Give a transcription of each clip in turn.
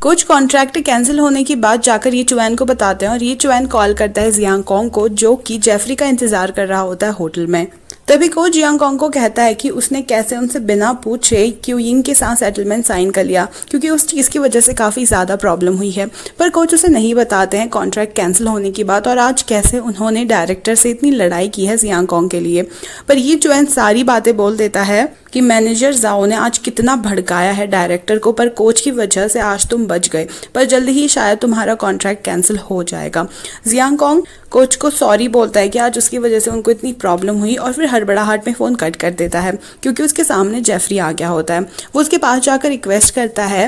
कुछ contract cancel होने की बात जाकर ये चुवैन को बताते हैं और ये चुवैन कॉल करता है जियांग कोंग को, जो कि जेफरी का इंतजार कर रहा होता है होटल में। तभी कोच जियांग कोंग को कहता है कि उसने कैसे उनसे बिना पूछे क्यू यिंग के साथ सेटलमेंट साइन कर लिया, क्योंकि उस चीज़ की वजह से काफ़ी ज़्यादा प्रॉब्लम हुई है। पर कोच उसे नहीं बताते हैं कॉन्ट्रैक्ट कैंसिल होने की बात और आज कैसे उन्होंने डायरेक्टर से इतनी लड़ाई की है जियांग कोंग के लिए। पर ये चुवैन सारी बातें बोल देता है कि मैनेजर जाओ ने आज कितना भड़काया है डायरेक्टर को, पर कोच की वजह से आज तुम बच गए, पर जल्द ही शायद तुम्हारा कॉन्ट्रैक्ट कैंसिल हो जाएगा। जियांग कोंग कोच को सॉरी बोलता है कि आज उसकी वजह से उनको इतनी प्रॉब्लम हुई और फिर हड़बड़ाहट में फ़ोन कट कर देता है, क्योंकि उसके सामने जेफरी आ गया होता है। वो उसके पास जाकर रिक्वेस्ट करता है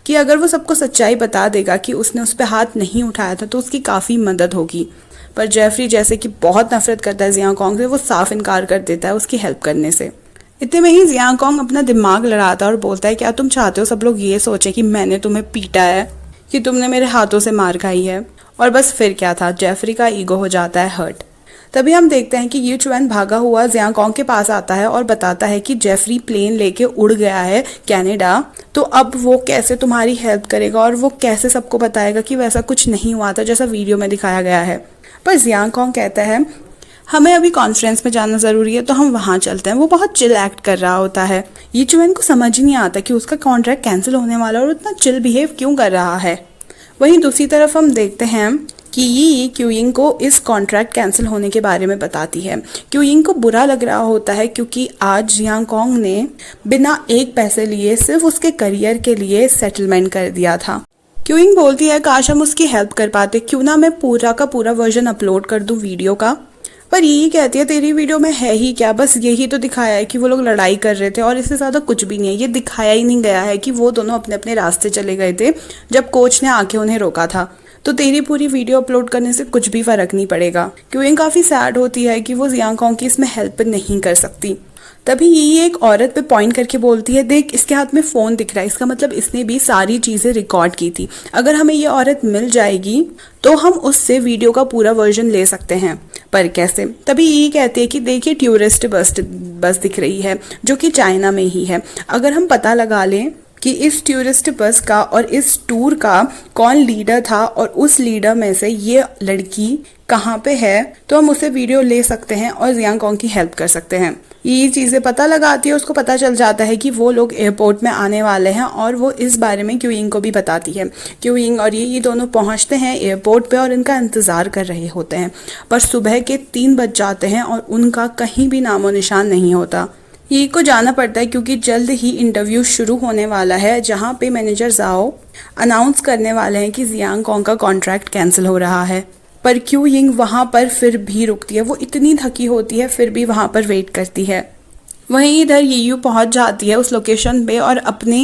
कि अगर वो सबको सच्चाई बता देगा कि उसने उस पर हाथ नहीं उठाया था तो उसकी काफ़ी मदद होगी। पर जेफरी जैसे कि बहुत नफरत करता है जियांग कोंग से, वो साफ इनकार कर देता है उसकी हेल्प करने से। इतने में ही जियांग कोंग अपना दिमाग लड़ाता है और बोलता है क्या तुम चाहते हो सब लोग ये सोचे कि मैंने तुम्हें पीटा है, कि तुमने मेरे हाथों से मार खाई है। और बस फिर क्या था, जेफरी का ईगो हो जाता है हर्ट। तभी हम देखते हैं कि ये चुवैन भागा हुआ जियांग कोंग के पास आता है और बताता है कि जेफरी प्लेन लेके उड़ गया है कनाडा, तो अब वो कैसे तुम्हारी हेल्प करेगा और वो कैसे सबको बताएगा कि वैसा कुछ नहीं हुआ था जैसा वीडियो में दिखाया गया है। पर जियांग कोंग कहता है हमें अभी कॉन्फ्रेंस में जाना ज़रूरी है तो हम वहाँ चलते हैं। वो बहुत चिल एक्ट कर रहा होता है। ये चुवैन को समझ ही नहीं आता कि उसका कॉन्ट्रैक्ट कैंसिल होने वाला और उतना चिल बिहेव क्यों कर रहा है। वहीं दूसरी तरफ हम देखते हैं कि ये क्यू यिंग को इस कॉन्ट्रैक्ट कैंसिल होने के बारे में बताती है। क्यू यिंग को बुरा लग रहा होता है क्योंकि आज जियांग कोंग ने बिना एक पैसे लिए सिर्फ उसके करियर के लिए सेटलमेंट कर दिया था। क्यू यिंग बोलती है काश हम उसकी हेल्प कर पाते, क्यों ना मैं पूरा का पूरा वर्जन अपलोड कर दूं वीडियो का। पर यही कहती है तेरी वीडियो में है ही क्या, बस यही तो दिखाया है कि वो लोग लड़ाई कर रहे थे और इससे ज़्यादा कुछ भी नहीं है। ये दिखाया ही नहीं गया है कि वो दोनों अपने अपने रास्ते चले गए थे जब कोच ने आके उन्हें रोका था। तो तेरी पूरी वीडियो अपलोड करने से कुछ भी फर्क नहीं पड़ेगा। क्यों ये काफ़ी सैड होती है कि वो जियांग कोंग की इसमें हेल्प नहीं कर सकती। तभी ये एक औरत पे पॉइंट करके बोलती है देख इसके हाथ में फ़ोन दिख रहा है, इसका मतलब इसने भी सारी चीज़ें रिकॉर्ड की थी। अगर हमें ये औरत मिल जाएगी तो हम उससे वीडियो का पूरा वर्जन ले सकते हैं। पर कैसे? तभी ये कहती है कि देखिए टूरिस्ट बस दिख रही है जो कि चाइना में ही है। अगर हम पता लगा लें कि इस टूरिस्ट बस का और इस टूर का कौन लीडर था और उस लीडर में से ये लड़की कहाँ पे है, तो हम उसे वीडियो ले सकते हैं और जियांग कोंग की हेल्प कर सकते हैं। ये चीज़ें पता लगाती है, उसको पता चल जाता है कि वो लोग एयरपोर्ट में आने वाले हैं और वो इस बारे में क्यू यिंग को भी बताती है। क्यू यिंग और ये दोनों पहुंचते हैं एयरपोर्ट पे और इनका इंतज़ार कर रहे होते हैं। पर सुबह के 3 बज जाते हैं और उनका कहीं भी नामो निशान नहीं होता। ये को जाना पड़ता है क्योंकि जल्द ही इंटरव्यू शुरू होने वाला है, जहाँ पे मैनेजर जाओ अनाउंस करने वाले हैं कि जियांग कोंग का कॉन्ट्रैक्ट कैंसिल हो रहा है। पर क्यू यिंग वहाँ पर फिर भी रुकती है, वो इतनी थकी होती है फिर भी वहाँ पर वेट करती है। वहीं इधर यीयू पहुँच जाती है उस लोकेशन पे और अपने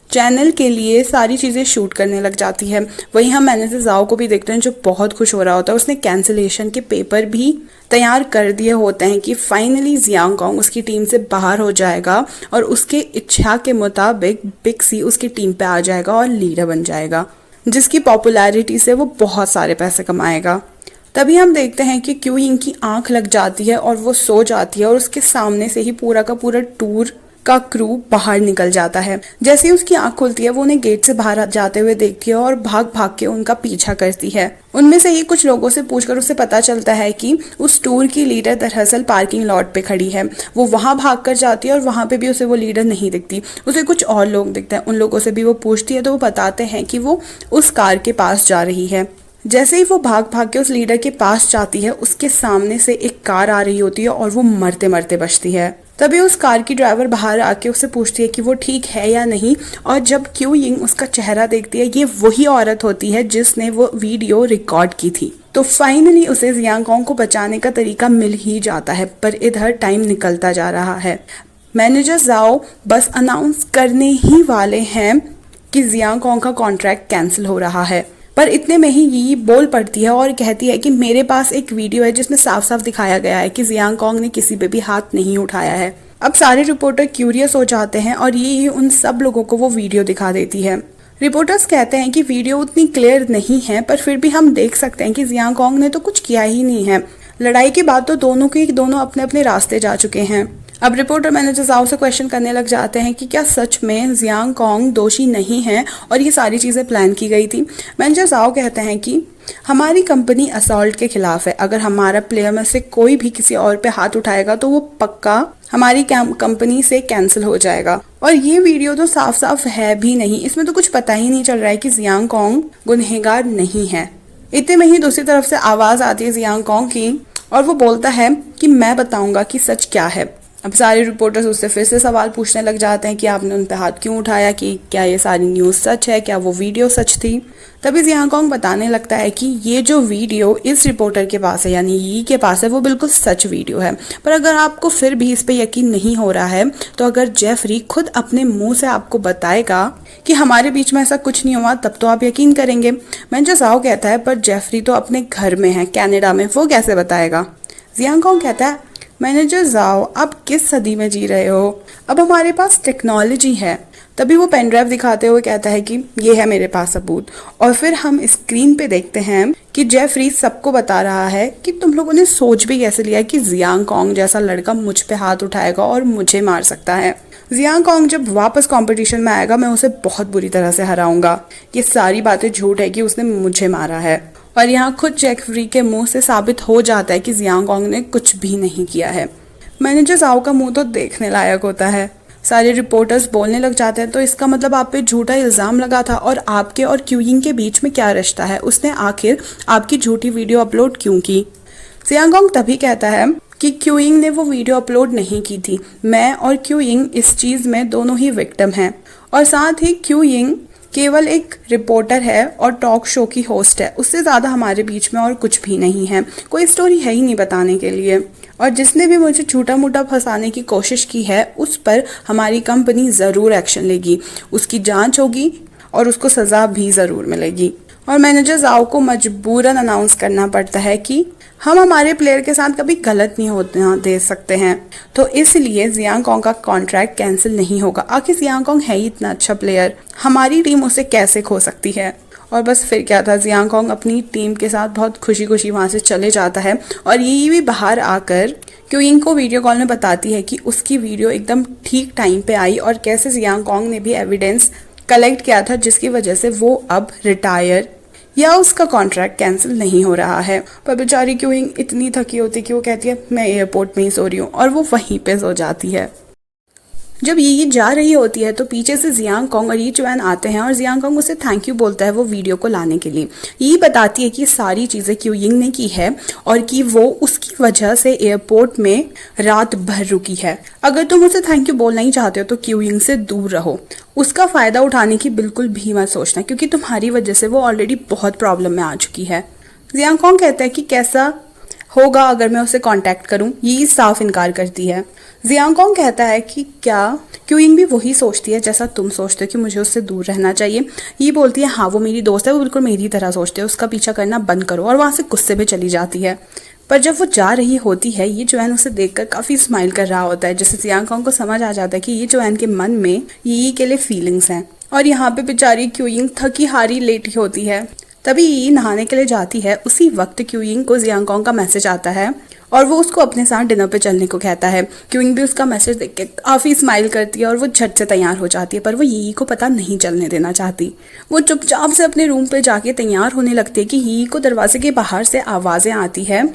चैनल के लिए सारी चीज़ें शूट करने लग जाती है। वहीं हम मैनेजर जाओ को भी देखते हैं जो बहुत खुश हो रहा होता है। उसने कैंसिलेशन के पेपर भी तैयार कर दिए होते हैं कि फाइनली जियांग कोंग उसकी टीम से बाहर हो जाएगा और उसके इच्छा के मुताबिक बिग सी उसकी टीम पे आ जाएगा और लीडर बन जाएगा, जिसकी पॉपुलैरिटी से वो बहुत सारे पैसे कमाएगा। तभी हम देखते हैं कि क्यू यिंग की आंख लग जाती है और वो सो जाती है और उसके सामने से ही पूरा का पूरा टूर का क्रू बाहर निकल जाता है। जैसे ही उसकी आंख खुलती है वो उन्हें गेट से बाहर जाते हुए देखती है और भाग भाग के उनका पीछा करती है। उनमें से ही कुछ लोगों से पूछकर उसे पता चलता है कि उस टूर की लीडर दरअसल पार्किंग लॉट पे खड़ी है। वो वहां भाग कर जाती है और वहां पे भी उसे वो लीडर नहीं दिखती, उसे कुछ और लोग दिखते हैं। उन लोगों से भी वो पूछती है तो वो बताते हैं कि वो उस कार के पास जा रही है। जैसे ही वो भाग भाग के उस लीडर के पास जाती है उसके सामने से एक कार आ रही होती है और वो मरते मरते बचती है। तभी उस कार की ड्राइवर बाहर आके उससे पूछती है कि वो ठीक है या नहीं, और जब क्यू यिंग उसका चेहरा देखती है ये वही औरत होती है जिसने वो वीडियो रिकॉर्ड की थी। तो फाइनली उसे जियांग कोंग को बचाने का तरीका मिल ही जाता है। पर इधर टाइम निकलता जा रहा है। मैनेजर जाओ बस अनाउंस करने ही वाले हैं कि जियांग कोंग का कॉन्ट्रैक्ट कैंसिल हो रहा है। पर इतने में ही ये बोल पड़ती है और कहती है कि मेरे पास एक वीडियो है जिसमें साफ साफ दिखाया गया है कि जियांग कोंग ने किसी पे भी हाथ नहीं उठाया है। अब सारे रिपोर्टर क्यूरियस हो जाते हैं और ये उन सब लोगों को वो वीडियो दिखा देती है। रिपोर्टर्स कहते हैं कि वीडियो उतनी क्लियर नहीं है पर फिर भी हम देख सकते हैं कि जियांग कोंग ने तो कुछ किया ही नहीं है। लड़ाई के बाद तो दोनों अपने अपने रास्ते जा चुके हैं। अब रिपोर्टर मैनेजर जाओ से क्वेश्चन करने लग जाते हैं कि क्या सच में जियांग कॉन्ग दोषी नहीं है और ये सारी चीज़ें प्लान की गई थी। मैनेजर जाओ कहते हैं कि हमारी कंपनी असॉल्ट के खिलाफ है, अगर हमारा प्लेयर में से कोई भी किसी और पे हाथ उठाएगा तो वो पक्का हमारी कंपनी से कैंसिल हो जाएगा। और ये वीडियो तो साफ साफ है भी नहीं, इसमें तो कुछ पता ही नहीं चल रहा है कि जियांग कॉन्ग गुनहगार नहीं है। इतने में ही दूसरी तरफ से आवाज आती है जियांग कॉन्ग की और वो बोलता है कि मैं बताऊंगा कि सच क्या है। अब सारे रिपोर्टर्स उससे फिर से सवाल पूछने लग जाते हैं कि आपने उन पे हाथ क्यों उठाया, कि क्या ये सारी न्यूज़ सच है, क्या वो वीडियो सच थी। तभी जियांग कॉन्ग बताने लगता है कि ये जो वीडियो इस रिपोर्टर के पास है यानी यी के पास है वो बिल्कुल सच वीडियो है। पर अगर आपको फिर भी इस पे यकीन नहीं हो रहा है तो अगर जेफरी खुद अपने मुंह से आपको बताएगा कि हमारे बीच में ऐसा कुछ नहीं हुआ तब तो आप यकीन करेंगे। मैनेजर जाओ कहता है पर जेफरी तो अपने घर में है कनाडा में, वो कैसे बताएगा। जियांग कॉन्ग कहता है मैनेजर जाओ आप किस सदी में जी रहे हो, अब हमारे पास टेक्नोलॉजी है। तभी वो पेन ड्राइव दिखाते हुए कहता है कि ये है मेरे पास सबूत। और फिर हम स्क्रीन पे देखते हैं कि जेफरी सबको बता रहा है कि तुम लोगों ने सोच भी कैसे लिया कि जियांग कॉन्ग जैसा लड़का मुझ पे हाथ उठाएगा और मुझे मार सकता है। जियांग कॉन्ग जब वापस कंपटीशन में आएगा मैं उसे बहुत बुरी तरह से हराऊंगा। ये सारी बातें झूठ है कि उसने मुझे मारा है। और यहाँ खुद जेफरी के मुंह से साबित हो जाता है कि जियांग कॉन्ग ने कुछ भी नहीं किया है। मैनेजर जाओ का मुंह तो देखने लायक होता है। सारे रिपोर्टर्स बोलने लग जाते हैं तो इसका मतलब आप पे झूठा इल्जाम लगा था और आपके और क्यूइंग के बीच में क्या रिश्ता है, उसने आखिर आपकी झूठी वीडियो अपलोड क्यों की। जियांग कॉन्ग तभी कहता है कि क्यूइंग ने वो वीडियो अपलोड नहीं की थी, मैं और क्यूइंग इस चीज में दोनों ही विक्टिम हैं। और साथ ही क्यूइंग केवल एक रिपोर्टर है और टॉक शो की होस्ट है, उससे ज़्यादा हमारे बीच में और कुछ भी नहीं है, कोई स्टोरी है ही नहीं बताने के लिए। और जिसने भी मुझे छोटा मोटा फंसाने की कोशिश की है उस पर हमारी कंपनी ज़रूर एक्शन लेगी, उसकी जांच होगी और उसको सज़ा भी ज़रूर मिलेगी। और मैनेजर जाओ को मजबूरन अनाउंस करना पड़ता है कि हम हमारे प्लेयर के साथ कभी गलत नहीं होते दे सकते हैं, तो इसलिए जियांग कॉन्ग का कॉन्ट्रैक्ट कैंसिल नहीं होगा। आखिर जियांग कॉन्ग है ही इतना अच्छा प्लेयर, हमारी टीम उसे कैसे खो सकती है। और बस फिर क्या था, जियांग कॉन्ग अपनी टीम के साथ बहुत खुशी खुशी वहाँ से चले जाता है। और ये भी बाहर आकर क्यूइंग को वीडियो कॉल में बताती है कि उसकी वीडियो एकदम ठीक टाइम पे आई और कैसे जियांग कॉन्ग ने भी एविडेंस कलेक्ट किया था जिसकी वजह से वो अब रिटायर या उसका कॉन्ट्रैक्ट कैंसिल नहीं हो रहा है। पर बेचारी क्यूइंग इतनी थकी होती कि वो कहती है मैं एयरपोर्ट में ही सो रही हूँ और वो वहीं पे सो जाती है। जब ये जा रही होती है तो पीछे से जियांग कॉन्ग और यी चुएन आते हैं और जियांग कॉन्ग उसे थैंक यू बोलता है वो वीडियो को लाने के लिए। ये बताती है कि सारी चीज़ें क्यूइंग ने की है और कि वो उसकी वजह से एयरपोर्ट में रात भर रुकी है। अगर तुम उसे थैंक यू बोलना ही चाहते हो तो क्यूइंग से दूर रहो, उसका फ़ायदा उठाने की बिल्कुल भी मत सोचना क्योंकि तुम्हारी वजह से वो ऑलरेडी बहुत प्रॉब्लम में आ चुकी है। जियांग कॉन्ग कहता है कि कैसा होगा अगर मैं उसे कांटेक्ट करूं, ये साफ इनकार करती है। जियांग कॉन्ग कहता है कि क्या क्यूइंग भी वही सोचती है जैसा तुम सोचते हो कि मुझे उससे दूर रहना चाहिए। ये बोलती है हाँ वो मेरी दोस्त है, वो बिल्कुल मेरी तरह सोचते है, उसका पीछा करना बंद करो। और वहाँ से गुस्से में चली जाती है। पर जब वो जा रही होती है ये चुएन उसे देखकर काफ़ी स्माइल कर रहा होता है, जिससे जियांग कॉन्ग को समझ आ जाता है कि ये चुएन के मन में ये के लिए फीलिंग्स हैं। और यहाँ पे बेचारी क्यूइंग थकी हारी लेटी होती है। तभी ये नहाने के लिए जाती है, उसी वक्त क्यूइंग को जियांग कॉन्ग का मैसेज आता है और वो उसको अपने साथ डिनर पे चलने को कहता है। क्यूइंग भी उसका मैसेज देख के काफ़ी स्माइल करती है और वो झट से तैयार हो जाती है, पर वो यी को पता नहीं चलने देना चाहती। वो चुपचाप से अपने रूम पे जाके तैयार होने लगती है कि यी को दरवाजे के बाहर से आवाज़ें आती है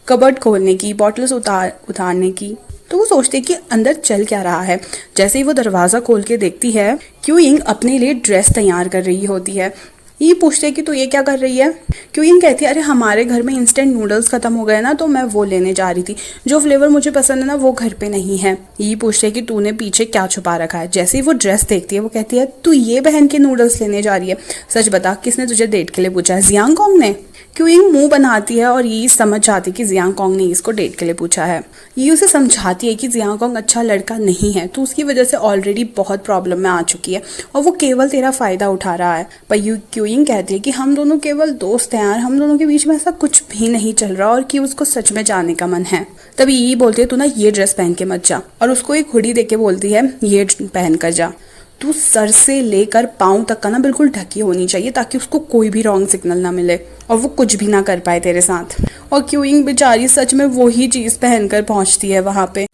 कबर्ड खोलने की, बॉटल्स उतारने की। तो वो सोचती है कि अंदर चल क्या रहा है। जैसे ही वो दरवाज़ा खोल के देखती है क्यूइंग अपने लिए ड्रेस तैयार कर रही होती है। ये पूछते हैं कि तू ये क्या कर रही है। क्यूइंग कहती है अरे हमारे घर में इंस्टेंट नूडल्स खत्म हो गए ना, तो मैं वो लेने जा रही थी, जो फ्लेवर मुझे पसंद है ना वो घर पे नहीं है। ये पूछते हैं कि तूने पीछे क्या छुपा रखा है। जैसे ही वो ड्रेस देखती है वो कहती है तू ये पहन के नूडल्स लेने जा रही है, सच बता किसने तुझे डेट के लिए पूछा है, जियांग कॉन्ग ने। क्यूइंग मुंह बनाती है और ये समझ जाती है कि जियांग कॉन्ग ने इसको डेट के लिए पूछा है। ये उसे समझाती है कि जियांग कॉन्ग अच्छा लड़का नहीं है, तो उसकी वजह से ऑलरेडी बहुत प्रॉब्लम में आ चुकी है और वो केवल तेरा फायदा उठा रहा है। पर क्यूइंग कहती है कि हम दोनों केवल दोस्त हैं यार, हम दोनों के बीच में ऐसा कुछ भी नहीं चल रहा और कि उसको सच में जाने का मन है। तभी ये बोलती है तू ना ये ड्रेस पहन के मत जा, और उसको एक हुडी दे के बोलती है ये पहन कर जा। तू सर से लेकर पाँव तक का ना बिल्कुल ढकी होनी चाहिए ताकि उसको कोई भी रॉन्ग सिग्नल ना मिले और वो कुछ भी ना कर पाए तेरे साथ। और क्यूइंग बेचारी सच में वही चीज़ पहनकर पहुंचती है वहाँ पे।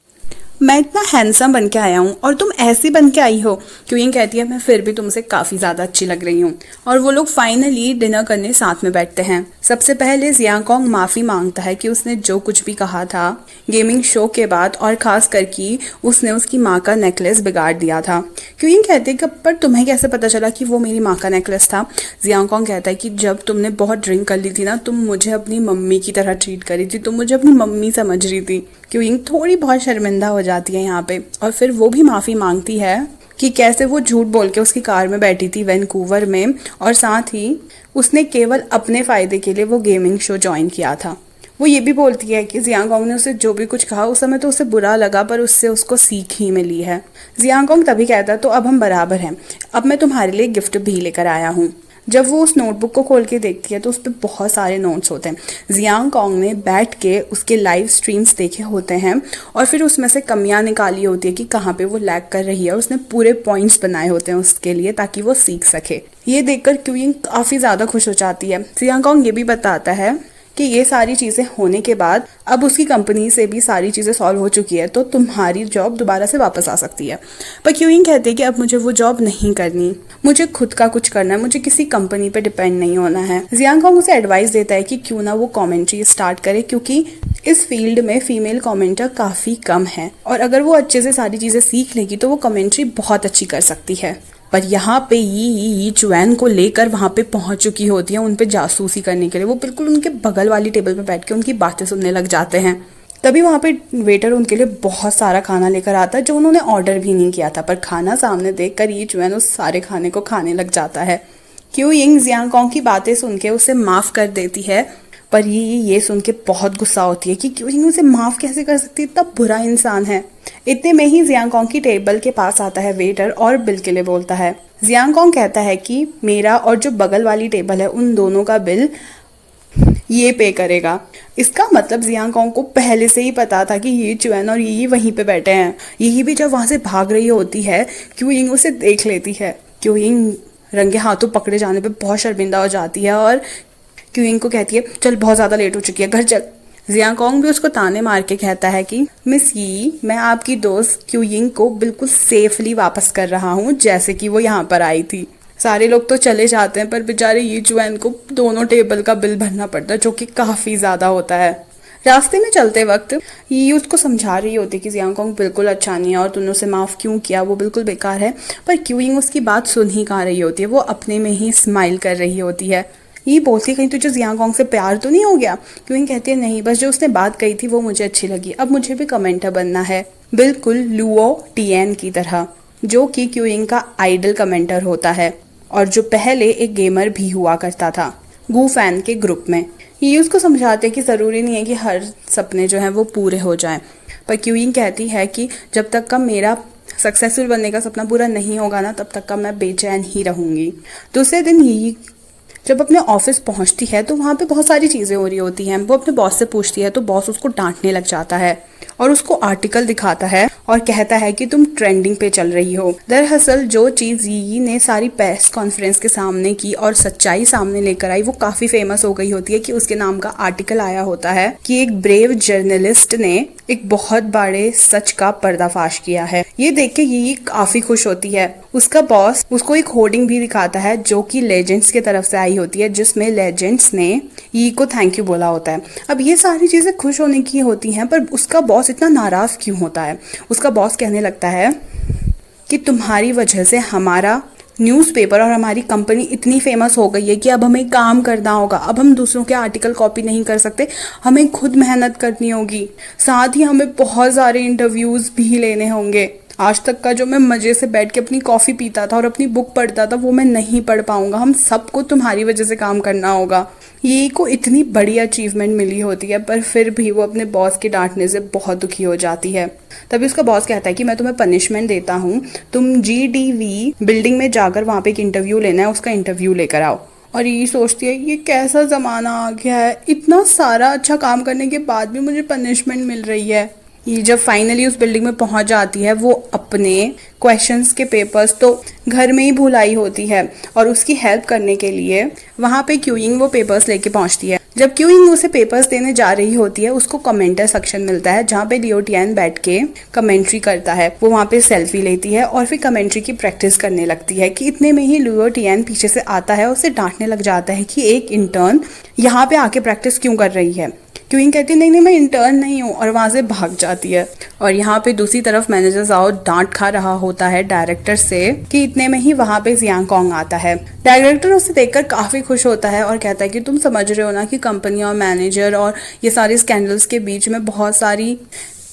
मैं इतना हैंडसम बन के आया हूँ और तुम ऐसी बन के आई हो। क्यूइंग कहती है मैं फिर भी तुमसे काफी ज्यादा अच्छी लग रही हूँ। और वो लोग फाइनली डिनर करने साथ में बैठते हैं। सबसे पहले जियांगकोंग माफी मांगता है कि उसने जो कुछ भी कहा था गेमिंग शो के बाद, और खास करके उसने उसकी माँ का नेकलेस बिगाड़ दिया था। क्यूइंग कहती है कि पर तुम्हें कैसे पता चला कि वो मेरी माँ का नेकलेस था। जियांगकोंग कहता है कि जब तुमने बहुत ड्रिंक कर ली थी ना, तुम मुझे अपनी मम्मी की तरह ट्रीट करी थी, तुम मुझे अपनी मम्मी समझ रही थी। क्यूइंग थोड़ी बहुत शर्मिंदा हो जाती है यहाँ पे, और फिर वो भी माफी मांगती है कि कैसे वो झूठ बोल के उसकी कार में बैठी थी वैंकूवर में, और साथ ही उसने केवल अपने फायदे के लिए वो गेमिंग शो ज्वाइन किया था। वो ये भी बोलती है कि जियांगकोंग ने उसे जो भी कुछ कहा उस समय तो उसे बुरा लगा, पर उससे उसको सीख ही मिली है। जियांगकोंग तभी कहता है तो अब हम बराबर हैं, अब मैं तुम्हारे लिए गिफ्ट भी लेकर आया हूँ। जब वो उस नोटबुक को खोल के देखती है तो उस पर बहुत सारे नोट्स होते हैं। जियांगकोंग ने बैठ के उसके लाइव स्ट्रीम्स देखे होते हैं और फिर उसमें से कमियां निकाली होती है कि कहाँ पे वो लैग कर रही है, और उसने पूरे पॉइंट्स बनाए होते हैं उसके लिए ताकि वो सीख सके। ये देखकर क्यूइंग काफी ज्यादा खुश हो जाती है। जियांगकोंग ये भी बताता है कि ये सारी चीज़ें होने के बाद अब उसकी कंपनी से भी सारी चीज़ें सॉल्व हो चुकी है, तो तुम्हारी जॉब दोबारा से वापस आ सकती है। पर क्यूइंग कहती है कि अब मुझे वो जॉब नहीं करनी, मुझे खुद का कुछ करना है, मुझे किसी कंपनी पे डिपेंड नहीं होना है। जियांगकोंग उसे एडवाइस देता है कि क्यों ना वो कमेंट्री स्टार्ट करे, क्योंकि इस फील्ड में फीमेल कमेंटर काफ़ी कम है, और अगर वो अच्छे से सारी चीज़ें सीख लेगी तो वो कमेंट्री बहुत अच्छी कर सकती है। पर यहाँ पे यी चुएन को लेकर वहाँ पे पहुंच चुकी होती है उन पे जासूसी करने के लिए। वो बिल्कुल उनके बगल वाली टेबल पे बैठ के उनकी बातें सुनने लग जाते हैं। तभी वहाँ पे वेटर उनके लिए बहुत सारा खाना लेकर आता है जो उन्होंने ऑर्डर भी नहीं किया था, पर खाना सामने देखकर यी चुएन उस सारे खाने को खाने लग जाता है। क्यूइंग जियांगकोंग की बातें सुन के उसे माफ कर देती है, पर ये सुन के बहुत गुस्सा होती है कि क्यूइंग उसे माफ कैसे कर सकती है, इतना बुरा इंसान है। इतने में ही जियांगकोंग की टेबल के पास आता है वेटर और बिल के लिए बोलता है। जियांगकोंग कहता है कि मेरा और जो बगल वाली टेबल है उन दोनों का बिल ये पे करेगा। इसका मतलब जियांगकोंग को पहले से ही पता था कि ये चुएन और ये वहीं पे बैठे हैं। यही भी जब वहां से भाग रही होती है क्यूइंग उसे देख लेती है। क्यूइंग रंगे हाथों पकड़े जाने पे बहुत शर्मिंदा हो जाती है और क्यूइंग को कहती है चल बहुत ज्यादा लेट हो चुकी है, घर चल। जियांगकोंग भी उसको ताने मार के कहता है कि मिस यी, मैं आपकी दोस्त क्यूइंग को बिल्कुल सेफली वापस कर रहा हूँ जैसे कि वो यहाँ पर आई थी। सारे लोग तो चले जाते हैं पर बेचारे यी चुएन को दोनों टेबल का बिल भरना पड़ता है, जो कि काफी ज्यादा होता है। रास्ते में चलते वक्त ये उसको समझा रही होती कि जियांगकोंग बिल्कुल अच्छा नहीं है और तूने उसे माफ क्यों किया, वो बिल्कुल बेकार है। पर क्यूइंग उसकी बात सुन ही कहाँ रही होती है, वो अपने में ही स्माइल कर रही होती है। ये बोलती कहीं तुझे जियांगकोंग से प्यार तो नहीं हो गया। क्यूइंग कहती है नहीं, बस जो उसने बात कही थी वो मुझे अच्छी लगी, अब मुझे भी कमेंटर बनना है, बिल्कुल लुओ टिएन की तरह, जो कि क्यूइंग का आइडल कमेंटर होता है और जो पहले एक गेमर भी हुआ करता था गू फैन के ग्रुप में। ये उसको समझाते कि ज़रूरी नहीं है कि हर सपने जो हैं वो पूरे हो जाएं, पर क्यूइंग कहती है कि जब तक का मेरा सक्सेसफुल बनने का सपना पूरा नहीं होगा ना, तब तक का मैं बेचैन ही रहूंगी। दूसरे दिन ही जब अपने ऑफिस पहुंचती है तो वहाँ पे बहुत सारी चीज़ें हो रही होती हैं। वो अपने बॉस से पूछती है तो बॉस उसको डांटने लग जाता है और उसको आर्टिकल दिखाता है और कहता है कि तुम ट्रेंडिंग पे चल रही हो। दरअसल जो चीज़ यी ने सारी प्रेस कॉन्फ्रेंस के सामने की और सच्चाई सामने लेकर आई वो काफ़ी फेमस हो गई होती है कि उसके नाम का आर्टिकल आया होता है कि एक ब्रेव जर्नलिस्ट ने एक बहुत बड़े सच का पर्दाफाश किया है। ये देख के यी काफ़ी खुश होती है। उसका बॉस उसको एक होर्डिंग भी दिखाता है जो कि लेजेंड्स की तरफ से आई होती है, जिसमें लेजेंड्स ने यी को थैंक यू बोला होता है। अब ये सारी चीज़ें खुश होने की होती हैं, पर उसका बॉस इतना नाराज़ क्यों होता है। उसका बॉस कहने लगता है कि तुम्हारी वजह से हमारा न्यूज़पेपर और हमारी कंपनी इतनी फेमस हो गई है कि अब हमें काम करना होगा, अब हम दूसरों के आर्टिकल कॉपी नहीं कर सकते, हमें खुद मेहनत करनी होगी, साथ ही हमें बहुत सारे इंटरव्यूज़ भी लेने होंगे। आज तक का जो मैं मज़े से बैठ के अपनी कॉफ़ी पीता था और अपनी बुक पढ़ता था वो मैं नहीं पढ़ पाऊंगा, हम सबको तुम्हारी वजह से काम करना होगा। ये को इतनी बड़ी अचीवमेंट मिली होती है, पर फिर भी वो अपने बॉस के डांटने से बहुत दुखी हो जाती है। तभी उसका बॉस कहता है कि मैं तुम्हें पनिशमेंट देता हूँ, तुम GDV बिल्डिंग में जाकर वहाँ पे एक इंटरव्यू लेना है, उसका इंटरव्यू लेकर आओ। और ये सोचती है ये कैसा ज़माना आ गया है, इतना सारा अच्छा काम करने के बाद भी मुझे पनिशमेंट मिल रही है। ये जब फाइनली उस बिल्डिंग में पहुंच जाती है वो अपने क्वेश्चंस के पेपर्स तो घर में ही भुलाई होती है और उसकी हेल्प करने के लिए वहाँ पे क्यूइंग वो पेपर्स लेके पहुँचती है। जब क्यू यिंग उसे पेपर्स देने जा रही होती है, उसको कमेंटर सेक्शन मिलता है जहाँ पे लियो टियान बैठ के कमेंट्री करता है। वो वहाँ पे सेल्फी लेती है और फिर कमेंट्री की प्रैक्टिस करने लगती है कि इतने में ही लियो टियान पीछे से आता है और उसे डांटने लग जाता है कि एक इंटर्न यहाँ पे आके प्रैक्टिस क्यों कर रही है। क्यू यिंग कहती है नहीं मैं इंटर्न नहीं हूँ और वहाँ से भाग जाती है। और यहाँ पे दूसरी तरफ मैनेजर जाओ डांट खा रहा होता है डायरेक्टर से कि इतने में ही वहाँ पे जियांग कॉन्ग आता है। डायरेक्टर उसे देखकर काफी खुश होता है और कहता है कि तुम समझ रहे हो ना कि कंपनी और मैनेजर और ये सारे स्कैंडल्स के बीच में बहुत सारी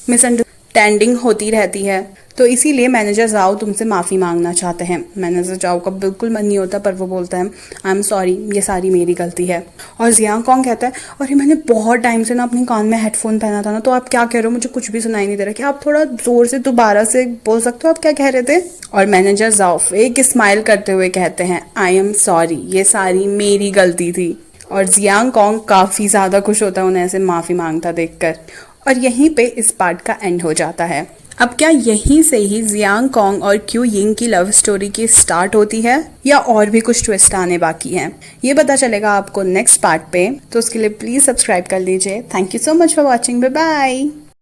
मिसअंडरस्टैंडिंग होती रहती है, तो इसीलिए मैनेजर जाओ तुमसे माफ़ी मांगना चाहते हैं। मैनेजर जाओ का बिल्कुल मन नहीं होता पर वो बोलता है आई एम सॉरी, ये सारी मेरी गलती है। और जियांग कॉन्ग कहता है अरे मैंने बहुत टाइम से ना अपने कान में हेडफोन पहना था ना, तो आप क्या कह रहे हो, मुझे कुछ भी सुनाई नहीं दे रहा, क्या आप थोड़ा जोर से दोबारा से बोल सकते हो आप क्या कह रहे थे। और मैनेजर जाओ एक स्माइल करते हुए कहते हैं आई एम सॉरी, ये सारी मेरी गलती थी। और जियांग कॉन्ग काफ़ी ज़्यादा खुश होता है उन्हें ऐसे माफ़ी मांगता देखकर। और यहीं पे इस पार्ट का एंड हो जाता है। अब क्या यहीं से ही जियांग कॉन्ग और क्यू यिंग की लव स्टोरी की स्टार्ट होती है या और भी कुछ ट्विस्ट आने बाकी हैं, ये पता चलेगा आपको नेक्स्ट पार्ट पे। तो उसके लिए प्लीज सब्सक्राइब कर लीजिए। Thank you so much for watching, bye bye.